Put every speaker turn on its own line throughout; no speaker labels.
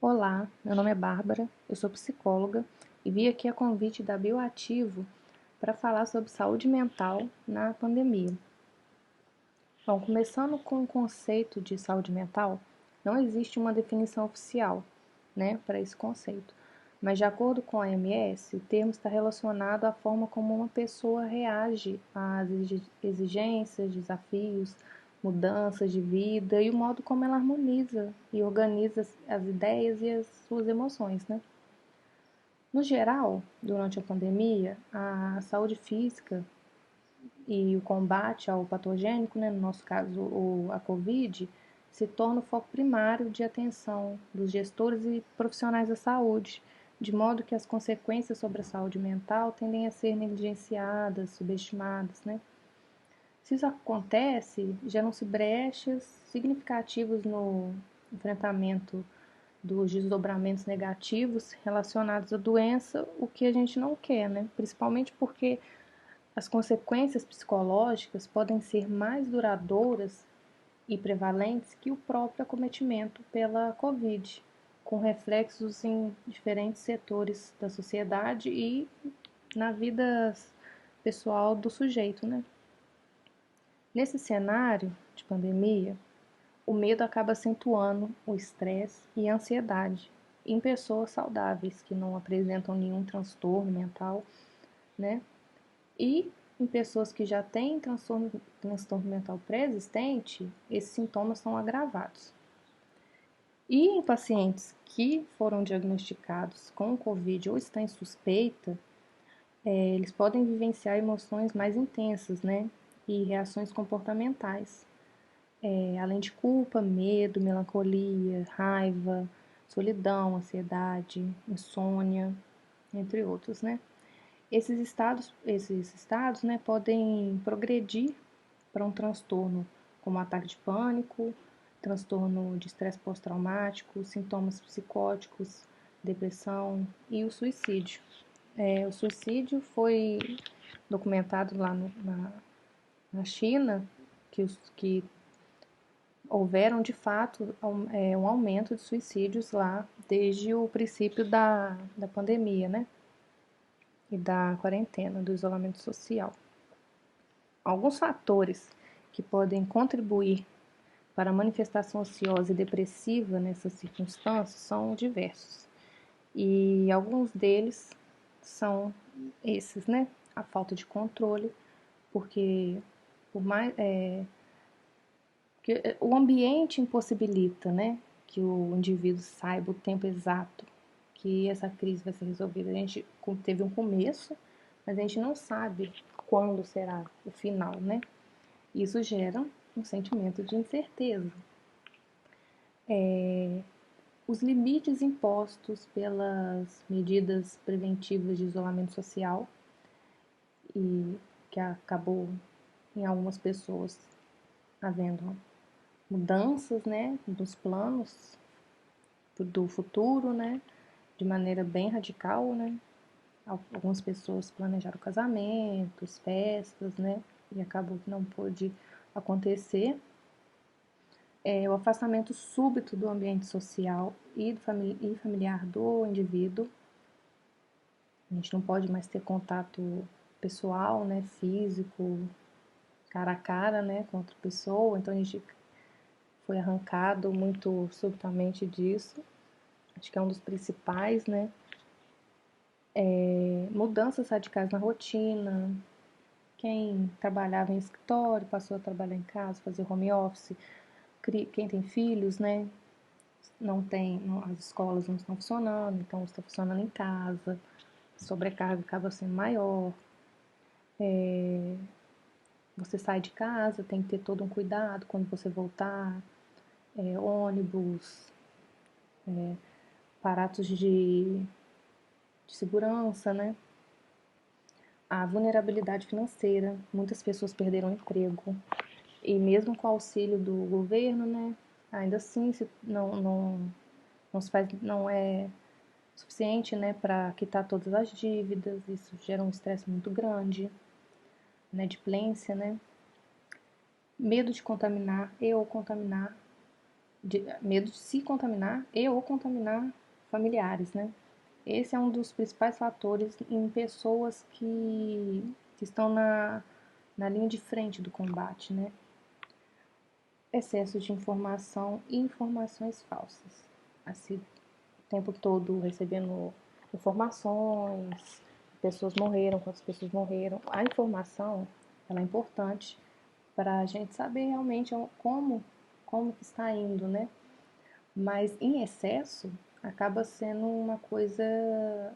Olá, meu nome é Bárbara, eu sou psicóloga e vim aqui a convite da Bioativo para falar sobre saúde mental na pandemia. Bom, começando com o conceito de saúde mental, não existe uma definição oficial, para esse conceito, mas de acordo com a OMS, o termo está relacionado à forma como uma pessoa reage às exigências, desafios, mudanças de vida e o modo como ela harmoniza e organiza as ideias e as suas emoções, né? No geral, durante a pandemia, a saúde física e o combate ao patogênico, no nosso caso a Covid, se torna o foco primário de atenção dos gestores e profissionais da saúde, de modo que as consequências sobre a saúde mental tendem a ser negligenciadas, subestimadas, né? Se isso acontece, geram-se brechas significativas no enfrentamento dos desdobramentos negativos relacionados à doença, o que a gente não quer, né? Principalmente porque as consequências psicológicas podem ser mais duradouras e prevalentes que o próprio acometimento pela Covid, com reflexos em diferentes setores da sociedade e na vida pessoal do sujeito, né? Nesse cenário de pandemia, o medo acaba acentuando o estresse e a ansiedade em pessoas saudáveis que não apresentam nenhum transtorno mental, né? E em pessoas que já têm transtorno mental pré-existente, esses sintomas são agravados. E em pacientes que foram diagnosticados com Covid ou estão em suspeita, eles podem vivenciar emoções mais intensas, né? E reações comportamentais, além de culpa, medo, melancolia, raiva, solidão, ansiedade, insônia, entre outros, né? Esses estados, né, podem progredir para um transtorno como ataque de pânico, transtorno de estresse pós-traumático, sintomas psicóticos, depressão e o suicídio. O suicídio foi documentado lá na China, que houveram de fato um aumento de suicídios lá desde o princípio da pandemia, né? E da quarentena, do isolamento social. Alguns fatores que podem contribuir para a manifestação ansiosa e depressiva nessas circunstâncias são diversos. E alguns deles são esses, né? A falta de controle, porque por mais que o ambiente impossibilita, né, que o indivíduo saiba o tempo exato que essa crise vai ser resolvida. A gente teve um começo, mas a gente não sabe quando será o final, né? Isso gera um sentimento de incerteza. Os limites impostos pelas medidas preventivas de isolamento social e que acabou em algumas pessoas havendo mudanças, né, dos planos do futuro, né, de maneira bem radical, né. Algumas pessoas planejaram casamentos, festas, né, e acabou que não pôde acontecer. O afastamento súbito do ambiente social e familiar do indivíduo. A gente não pode mais ter contato pessoal, né, físico, cara a cara, né, com outra pessoa. Então a gente foi arrancado muito subitamente disso. Acho que é um dos principais, né? Mudanças radicais na rotina. Quem trabalhava em escritório passou a trabalhar em casa, fazer home office. Quem tem filhos, né? As escolas não estão funcionando, então está funcionando em casa. A sobrecarga acaba sendo maior. Você sai de casa, tem que ter todo um cuidado quando você voltar. Ônibus, aparatos de segurança, né? A vulnerabilidade financeira, muitas pessoas perderam o emprego e mesmo com o auxílio do governo, né? Ainda assim não se faz, não é suficiente, né, para quitar todas as dívidas. Isso gera um estresse muito grande, inadimplência, né? Medo de contaminar ou contaminar medo de se contaminar e ou contaminar familiares, né? Esse é um dos principais fatores em pessoas que estão na linha de frente do combate, né? Excesso de informação e informações falsas. Assim, o tempo todo recebendo informações, pessoas morreram, quantas pessoas morreram. A informação, ela é importante para a gente saber realmente como que está indo, né? Mas em excesso acaba sendo uma coisa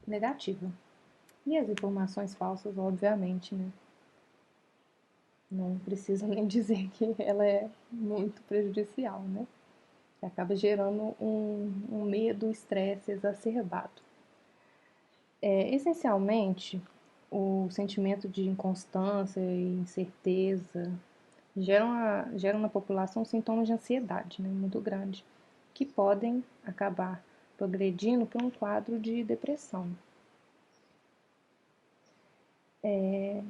negativa. E as informações falsas, obviamente, né? Não precisa nem dizer que ela é muito prejudicial, né? Que acaba gerando um medo, estresse exacerbado. Essencialmente, o sentimento de inconstância e incerteza geram na população sintomas de ansiedade, né, muito grande, que podem acabar progredindo para um quadro de depressão.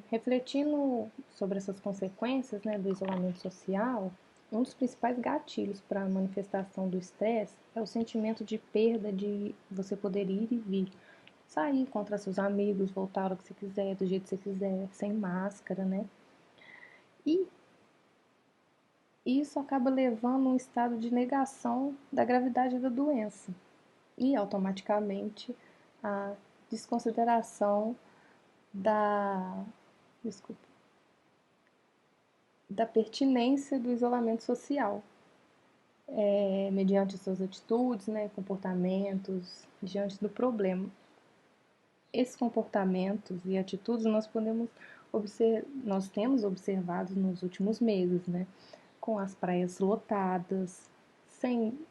Refletindo sobre essas consequências, né, do isolamento social, um dos principais gatilhos para a manifestação do estresse é o sentimento de perda de você poder ir e vir. Sair, encontrar seus amigos, voltar a hora que você quiser, do jeito que você quiser, sem máscara, né? E isso acaba levando a um estado de negação da gravidade da doença e automaticamente a desconsideração da, desculpa, da pertinência do isolamento social, mediante suas atitudes, né, comportamentos diante do problema. Esses comportamentos e atitudes nós temos observado nos últimos meses, né? Com as praias lotadas,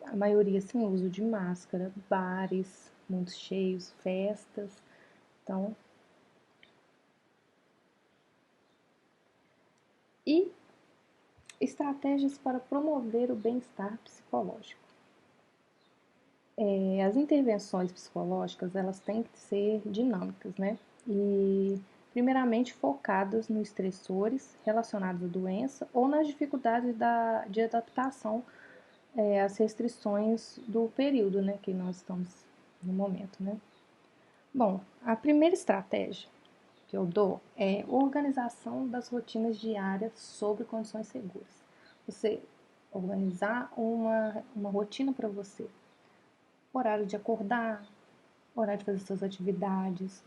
a maioria sem uso de máscara, bares muito cheios, festas. Então, e estratégias para promover o bem-estar psicológico. As intervenções psicológicas, elas têm que ser dinâmicas, né? E, primeiramente, focadas nos estressores relacionados à doença ou nas dificuldades de adaptação às restrições do período, né, que nós estamos no momento, né? Bom, a primeira estratégia que eu dou é organização das rotinas diárias sobre condições seguras. Você organizar uma rotina para você. Horário de acordar, horário de fazer suas atividades,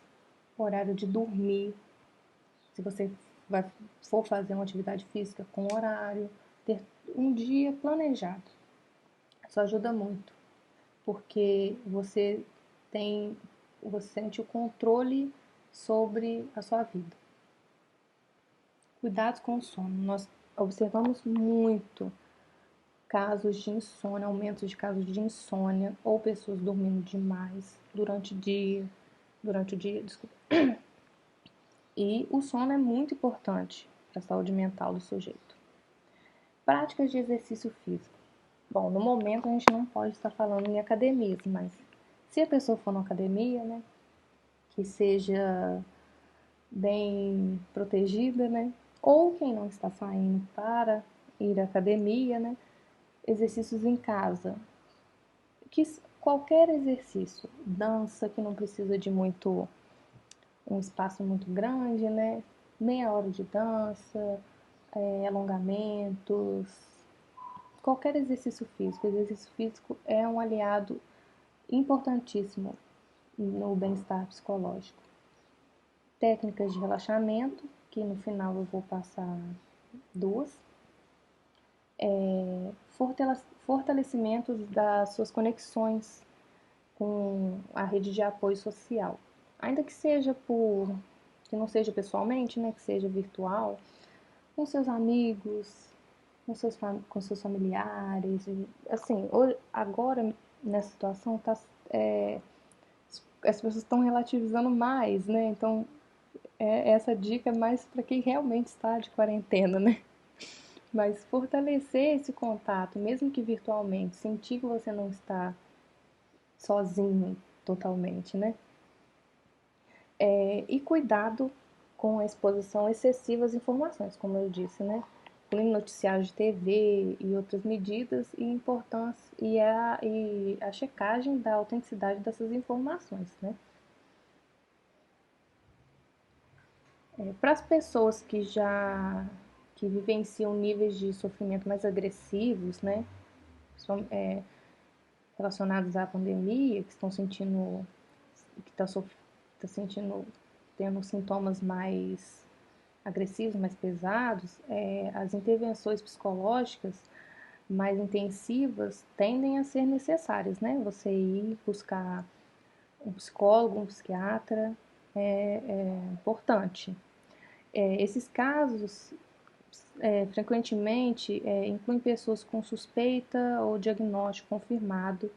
horário de dormir. Se você for fazer uma atividade física com horário, ter um dia planejado. Isso ajuda muito, porque você sente o controle sobre a sua vida. Cuidados com o sono. Nós observamos muito casos de insônia, aumento de casos de insônia ou pessoas dormindo demais durante o dia, desculpa. E o sono é muito importante para a saúde mental do sujeito. Práticas de exercício físico. Bom, no momento a gente não pode estar falando em academias, mas se a pessoa for na academia, né, que seja bem protegida, né, ou quem não está saindo para ir à academia, né, exercícios em casa, que qualquer exercício, dança que não precisa de um espaço muito grande, né, meia hora de dança, alongamentos, qualquer exercício físico. O exercício físico é um aliado importantíssimo no bem-estar psicológico. Técnicas de relaxamento, que no final eu vou passar duas. Fortalecimento das suas conexões com a rede de apoio social. Ainda que não seja pessoalmente, né, que seja virtual, com seus amigos, com seus familiares. Assim, agora, nessa situação, as pessoas estão relativizando mais, né? Então, essa dica é mais para quem realmente está de quarentena, né? Mas fortalecer esse contato, mesmo que virtualmente, sentir que você não está sozinho totalmente, né? E cuidado com a exposição excessiva às informações, como eu disse, né? incluindo noticiários de TV e outras medidas e importância e a checagem da autenticidade dessas informações, né? Para as pessoas que vivenciam níveis de sofrimento mais agressivos, né? Relacionados à pandemia, que estão sentindo, que tá sentindo, tendo sintomas mais agressivos, mais pesados, as intervenções psicológicas mais intensivas tendem a ser necessárias, né? Você ir buscar um psicólogo, um psiquiatra, é importante. Esses casos, frequentemente, incluem pessoas com suspeita ou diagnóstico confirmado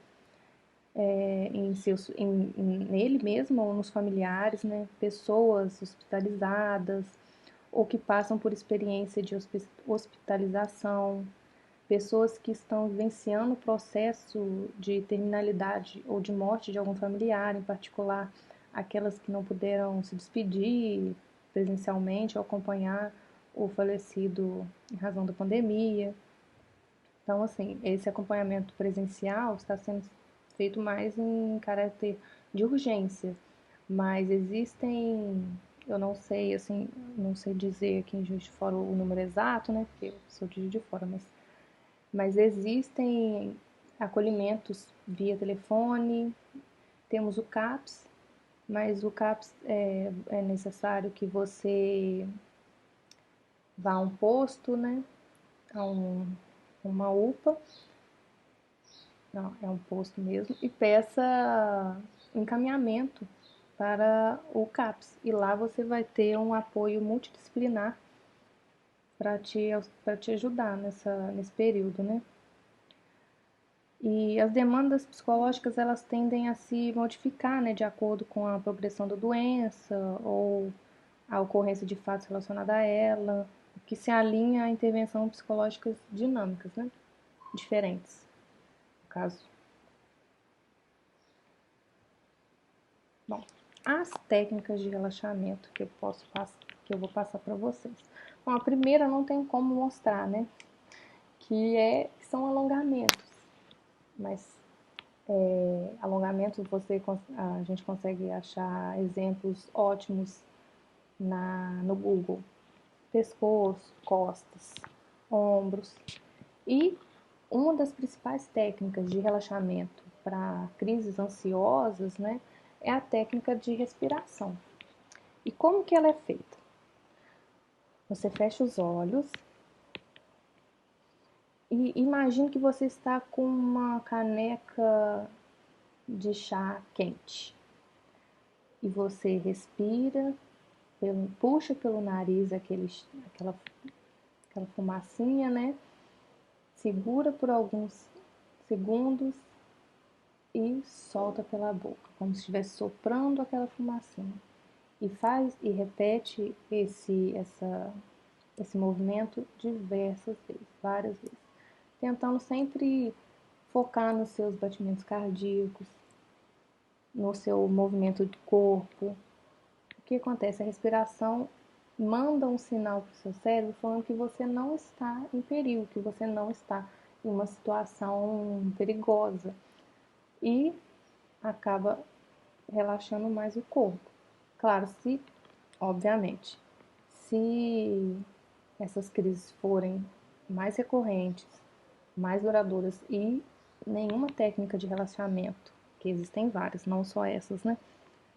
nele mesmo ou nos familiares, né? Pessoas hospitalizadas ou que passam por experiência de hospitalização, pessoas que estão vivenciando o processo de terminalidade ou de morte de algum familiar, em particular aquelas que não puderam se despedir presencialmente ou acompanhar o falecido em razão da pandemia. Então, assim, esse acompanhamento presencial está sendo feito mais em caráter de urgência, mas existem, eu não sei, assim, não sei dizer aqui em Juiz de Fora o número exato, né, porque eu sou de Juiz de Fora, mas existem acolhimentos via telefone, temos o CAPS, mas o CAPS é necessário que você vá a um posto, né, a uma UPA, não, é um posto mesmo, e peça encaminhamento para o CAPS. E lá você vai ter um apoio multidisciplinar para te ajudar nesse período, né? E as demandas psicológicas, elas tendem a se modificar, né, de acordo com a progressão da doença ou a ocorrência de fatos relacionados a ela, o que se alinha a intervenções psicológicas dinâmicas, né, diferentes, no caso. Bom, as técnicas de relaxamento que eu vou passar para vocês. Bom, a primeira não tem como mostrar, né, que são alongamentos, mas alongamentos a gente consegue achar exemplos ótimos no Google. Pescoço, costas, ombros. E uma das principais técnicas de relaxamento para crises ansiosas, né, é a técnica de respiração. E como que ela é feita? Você fecha os olhos e imagine que você está com uma caneca de chá quente. E você respira, puxa pelo nariz aquela fumacinha, né? Segura por alguns segundos e solta pela boca, como se estivesse soprando aquela fumacinha. E repete esse movimento diversas vezes, várias vezes, tentando sempre focar nos seus batimentos cardíacos, no seu movimento de corpo. O que acontece? A respiração manda um sinal para o seu cérebro falando que você não está em perigo, que você não está em uma situação perigosa e acaba relaxando mais o corpo. Claro, obviamente, se essas crises forem mais recorrentes, mais duradouras e nenhuma técnica de relaxamento, que existem várias, não só essas, né,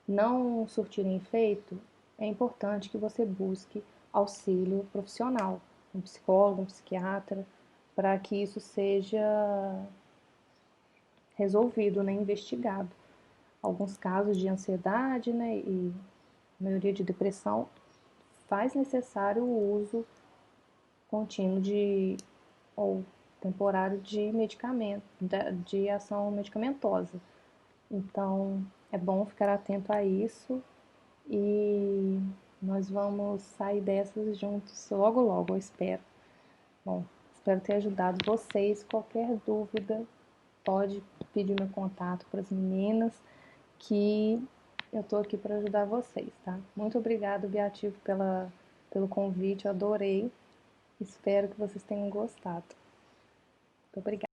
não surtirem efeito, é importante que você busque auxílio profissional, um psicólogo, um psiquiatra, para que isso seja resolvido, né, investigado. Alguns casos de ansiedade, né, e a maioria de depressão faz necessário o uso contínuo ou temporário de medicamento, de ação medicamentosa. Então, é bom ficar atento a isso e nós vamos sair dessas juntos logo logo, eu espero. Bom, espero ter ajudado vocês. Qualquer dúvida, pode pedir meu contato para as meninas, que eu tô aqui para ajudar vocês, tá? Muito obrigada, Beativo, pelo convite, eu adorei. Espero que vocês tenham gostado. Muito obrigada.